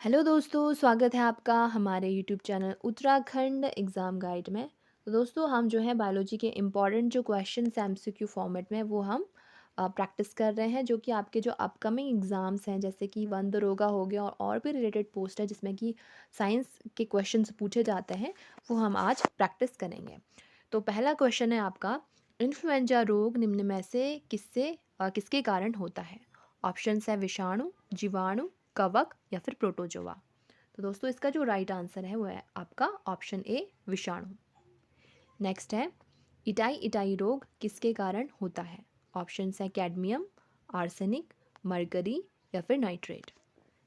Hello दोस्तों, स्वागत है आपका हमारे YouTube channel Uttarakhand exam guide में। तो दोस्तों हम जो है बायोलॉजी के इम्पॉर्टेंट जो क्वेश्चन एमसीक्यू फॉर्मेट में वो हम प्रैक्टिस कर रहे हैं, जो कि आपके जो अपकमिंग एग्ज़ाम्स हैं जैसे कि वन दरोगा हो गया और भी रिलेटेड पोस्ट है जिसमें कि साइंस के क्वेश्चंस पूछे जाते हैं, वो हम आज प्रैक्टिस करेंगे। तो पहला क्वेश्चन है आपका, इन्फ्लुएंजा रोग निम्न में से किसके कारण होता है? ऑप्शंस है विषाणु, जीवाणु, कवक या फिर प्रोटोजोआ। तो दोस्तों इसका जो राइट आंसर है वो है आपका ऑप्शन ए विषाणु। नेक्स्ट है, इटाई इटाई रोग किसके कारण होता है? ऑप्शंस है कैडमियम, आर्सेनिक, मरकरी या फिर नाइट्रेट।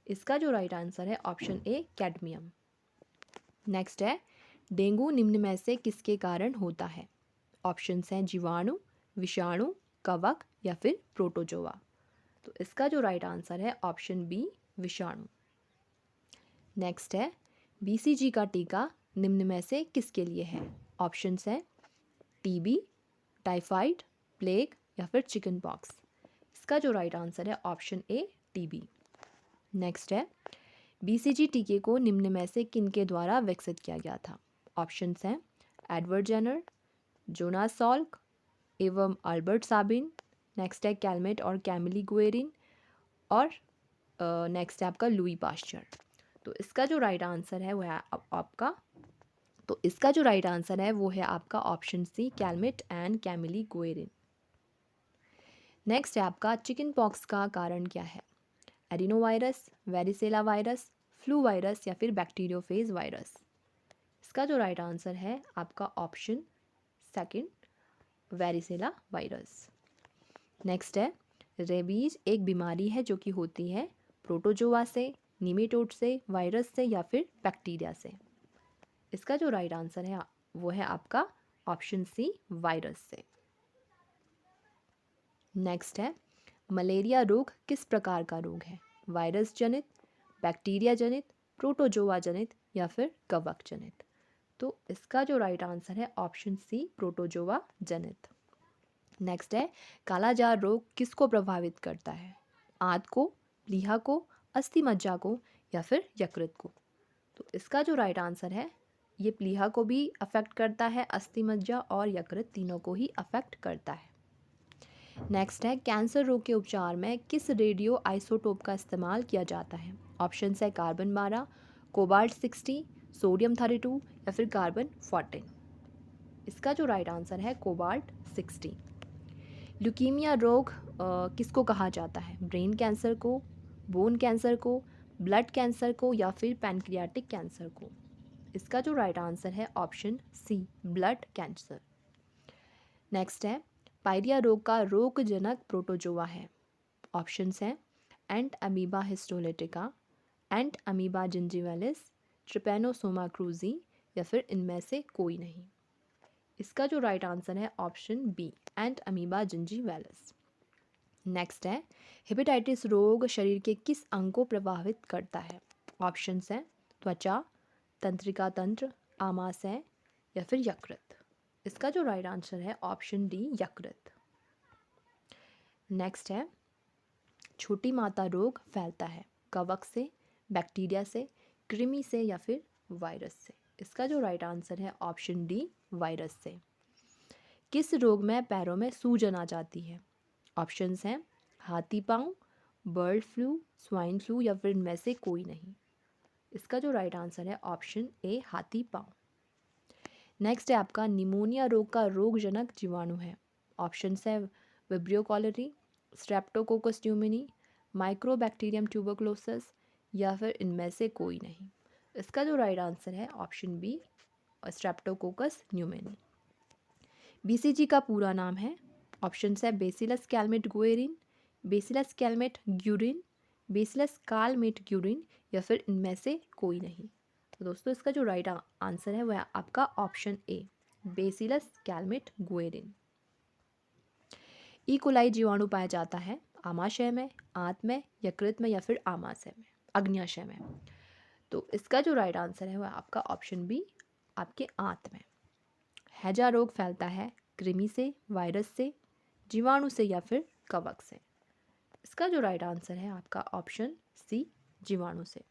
इसका जो राइट आंसर है ऑप्शन ए कैडमियम। नेक्स्ट है, डेंगू निम्न में से किसके कारण होता है? ऑप्शंस हैं जीवाणु, विषाणु, कवक या फिर प्रोटोजोआ। तो इसका जो राइट आंसर है ऑप्शन बी विषाणु। नेक्स्ट है, बीसीजी का टीका निम्न में से किसके लिए है? ऑप्शंस हैं टीबी, टाइफाइड, प्लेग या फिर चिकन पॉक्स। इसका जो राइट आंसर है ऑप्शन ए टीबी। नेक्स्ट है, बीसीजी टीके को निम्न में से किनके द्वारा विकसित किया गया था? ऑप्शंस हैं एडवर्ड जेनर, जोनास सॉल्क एवं अल्बर्ट साबिन। नेक्स्ट है कैलमेट और कैमिली गुएरिन और नेक्स्ट है आपका लुई पाश्चर। तो इसका जो राइट आंसर है वो है आपका तो इसका जो राइट आंसर है वो है आपका option C Calmette and Camille Guerin. Next है आपका, चिकन पॉक्स का कारण क्या है? Adenovirus, varicella virus, flu virus या फिर बैक्टीरियोफेज वायरस। इसका जो राइट आंसर है आपका option second varicella virus. Next है, रेबीज एक बीमारी है जो कि होती है प्रोटोजोआ से, निमेटोड से, वायरस से या फिर बैक्टीरिया से। इसका जो राइट आंसर है वो है आपका ऑप्शन सी वायरस से। नेक्स्ट है, मलेरिया रोग किस प्रकार का रोग है? वायरस जनित, बैक्टीरिया जनित, प्रोटोजोआ जनित या फिर कवक जनित। तो इसका जो राइट आंसर है ऑप्शन सी प्रोटोजोआ जनित। नेक्स्ट है, कालाजार रोग किसको प्रभावित करता है? आंत को, प्लीहा को, अस्थि मज्जा को या फिर यकृत को। तो इसका जो राइट आंसर है, ये प्लीहा को भी अफेक्ट करता है, अस्थि मज्जा और यकृत तीनों को ही अफेक्ट करता है। नेक्स्ट है, कैंसर रोग के उपचार में किस रेडियो आइसोटोप का इस्तेमाल किया जाता है? ऑप्शन है कार्बन 12, कोबाल्ट 60, सोडियम 32 या फिर कार्बन 14। इसका जो राइट आंसर है कोबाल्ट 60। ल्यूकीमिया रोग किसको कहा जाता है? ब्रेन कैंसर को, बोन कैंसर को, ब्लड कैंसर को या फिर पैनक्रियाटिक कैंसर को। इसका जो राइट आंसर है option C blood cancer. Next है, पायरिया रोग का रोगजनक प्रोटोजोआ है। ऑप्शंस हैं Entamoeba histolytica, Entamoeba gingivalis, Trypanosoma cruzi या फिर इनमें से कोई नहीं। इसका जो राइट आंसर है ऑप्शन बी एंट अमीबा जिंजिवलिस। नेक्स्ट है, हेपेटाइटिस रोग शरीर के किस अंग को प्रभावित करता है? ऑप्शंस हैं त्वचा, तंत्रिका तंत्र, आमाशय या फिर यकृत। इसका जो राइट आंसर है ऑप्शन डी यकृत। नेक्स्ट है, छोटी माता रोग फैलता है कवक से, बैक्टीरिया से, कृमि से या फिर वायरस से। इसका जो राइट आंसर है ऑप्शन डी वायरस से। किस रोग में पैरों में सूजन आ जाती है? ऑप्शंस हैं हाथी पाँव, बर्ड फ्लू, स्वाइन फ्लू या फिर इनमें से कोई नहीं। इसका जो राइट आंसर है ऑप्शन ए हाथी पाँव। नेक्स्ट है आपका, निमोनिया रोग का रोगजनक जीवाणु है। ऑप्शंस है Vibrio cholerae, Streptococcus pneumoniae, Mycobacterium tuberculosis या फिर इनमें से कोई नहीं। इसका जो राइट आंसर है option B Streptococcus pneumoniae. BCG का पूरा नाम है, ऑप्शंस है bacillus Calmette Guerin, bacillus Calmette Guerin, bacillus Calmette Guerin या फिर इनमें से कोई नहीं। तो दोस्तों इसका जो राइट आंसर है वह है आपका option A Bacillus Calmette Guerin. E coli जीवाणु पाया जाता है आमाशय में, आंत में, यकृत में या फिर आमाशय में, अग्न्याशय में। तो इसका जो राइट आंसर है वह आपका ऑप्शन बी आपके आंत में। हैजा रोग फैलता है कृमि से, वायरस से, जीवाणु से या फिर कवक से। इसका जो राइट आंसर है आपका ऑप्शन सी जीवाणु से।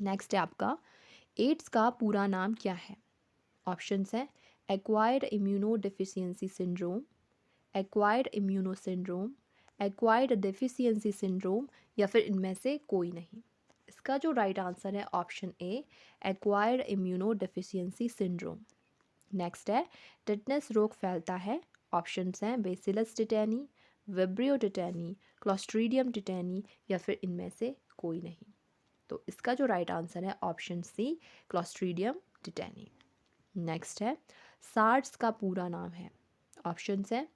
नेक्स्ट है आपका एड्स का पूरा नाम क्या है? ऑप्शंस हैं acquired immunodeficiency syndrome, acquired immuno syndrome, acquired deficiency syndrome या फिर इनमें से कोई नहीं। इसका जो राइट आंसर है option A acquired immunodeficiency syndrome. Next है टिटनेस रोग फैलता है। ऑप्शंस हैं Bacillus tetani, Vibrio tetani, Clostridium tetani या फिर इनमें से कोई नहीं। तो इसका जो राइट आंसर है option C Clostridium tetani. Next है सार्स का पूरा नाम है। ऑप्शंस हैं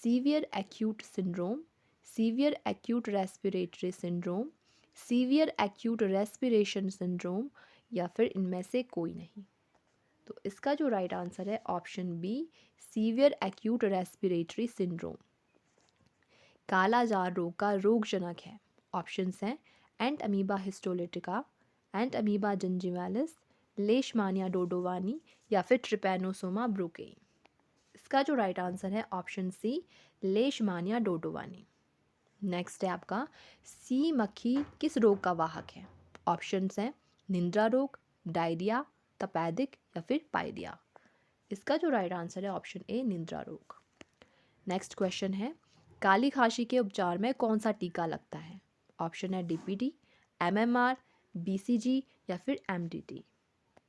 severe acute syndrome, severe acute respiratory syndrome, severe acute respiration syndrome या फिर इनमें से कोई नहीं। तो इसका जो राइट आंसर है option B severe acute respiratory syndrome. Kala azar रोग का रोगजनक है। ऑप्शंस हैं Entamoeba histolytica, Entamoeba gingivalis, Leishmania donovani या फिर ट्रिपैनोसोमा ब्रुकेई। इसका जो राइट आंसर है option C Leishmania donovani. Next है आपका सी मक्खी किस रोग का वाहक है? ऑप्शंस हैं निंद्रा रोग, डायरिया, तपेदिक या फिर पायरिया। इसका जो राइट आंसर है ऑप्शन ए निंद्रा रोग। नेक्स्ट क्वेश्चन है काली खांसी के उपचार में कौन सा टीका लगता है? ऑप्शन है डीपीटी, एमएमआर, बीसीजी या फिर एमडीटी।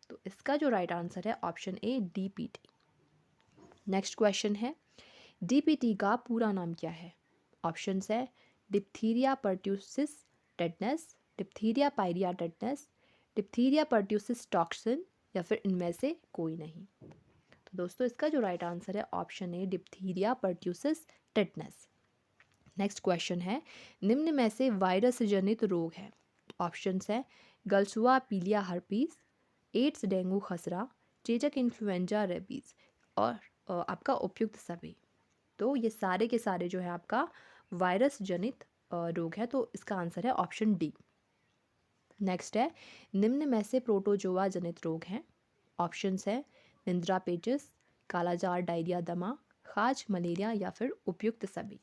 तो इसका जो राइट आंसर है option A DPT. Next question है डीपीटी का पूरा नाम क्या है? ऑप्शंस है diphtheria pertussis tetanus, diphtheria pyorrhoea tetanus, diphtheria pertussis toxin या फिर इनमें से कोई नहीं। तो दोस्तों इसका जो राइट आंसर है ऑप्शन ए diphtheria pertussis tetanus. Next question है निम्न में से वायरस जनित रोग है। ऑप्शंस है गलसुआ पीलिया हर्पीस, एड्स डेंगू खसरा, चेचक इन्फ्लुएंजा रेबीज और आपका उपयुक्त सभी। तो ये सारे के सारे जो है आपका वायरस जनित रोग है, तो इसका आंसर है ऑप्शन डी। नेक्स्ट है निम्न में से प्रोटोजोआ जनित रोग हैं। ऑप्शंस है निंद्रा पेचिस, कालाजार डायरिया दमा, खाज मलेरिया या फिर उपयुक्त सभी।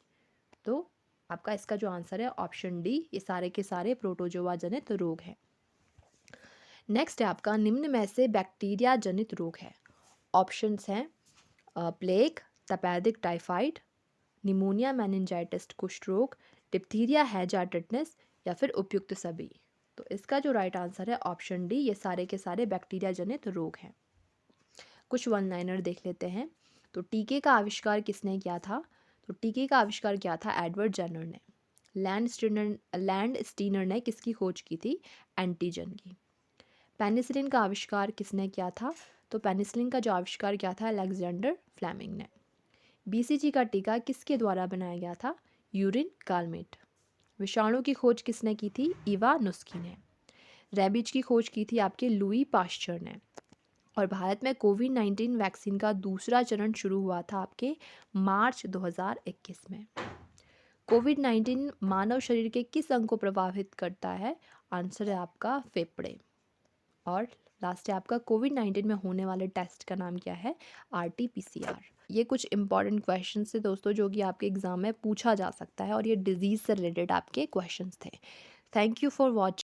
तो आपका इसका जो आंसर है ऑप्शन डी, ये सारे के सारे प्रोटोजोआ जनित रोग हैं। नेक्स्ट है आपका निम्न में से बैक्टीरिया जनित रोग है। ऑप्शंस हैं प्लेग, तपेदिक टाइफाइड, निमोनिया मेनिंजाइटिस कुष्ठ रोग, डिप्थीरिया हैजा टिटनेस या फिर उपयुक्त सभी। तो इसका जो राइट आंसर है ऑप्शन डी, ये सारे के सारे बैक्टीरिया जनित रोग हैं। कुछ वन लाइनर देख लेते हैं। तो टीके का आविष्कार किसने किया था? तो टीके का आविष्कार किया था एडवर्ड जेनर ने। लैंड स्टीनर ने किसकी खोज की थी? एंटीजन की। पेनिसिलिन का आविष्कार किसने किया था? तो पेनिसिलिन का जो आविष्कार किया था अलेक्जेंडर फ्लेमिंग ने। बीसीजी का टीका किसके द्वारा बनाया गया था? यूरिन गालमेट। विषाणु की खोज किसने की थी? इवा नुस्की ने। रेबीज की खोज की थी आपके लुई पाश्चर ने। और भारत में कोविड-19 वैक्सीन का दूसरा चरण शुरू हुआ था आपके मार्च 2021 में। कोविड-19 मानव शरीर के किस अंग को प्रभावित करता है? आंसर है आपका फेफड़े। और लास्ट है आपका कोविड-19 में होने वाले टेस्ट का नाम क्या है? RT-PCR। ये कुछ इंपॉर्टेंट क्वेश्चन थे दोस्तों जो कि आपके एग्जाम में पूछा जा सकता है और ये डिजीज़ से रिलेटेड आपके क्वेश्चंस थे। Thank you for watching.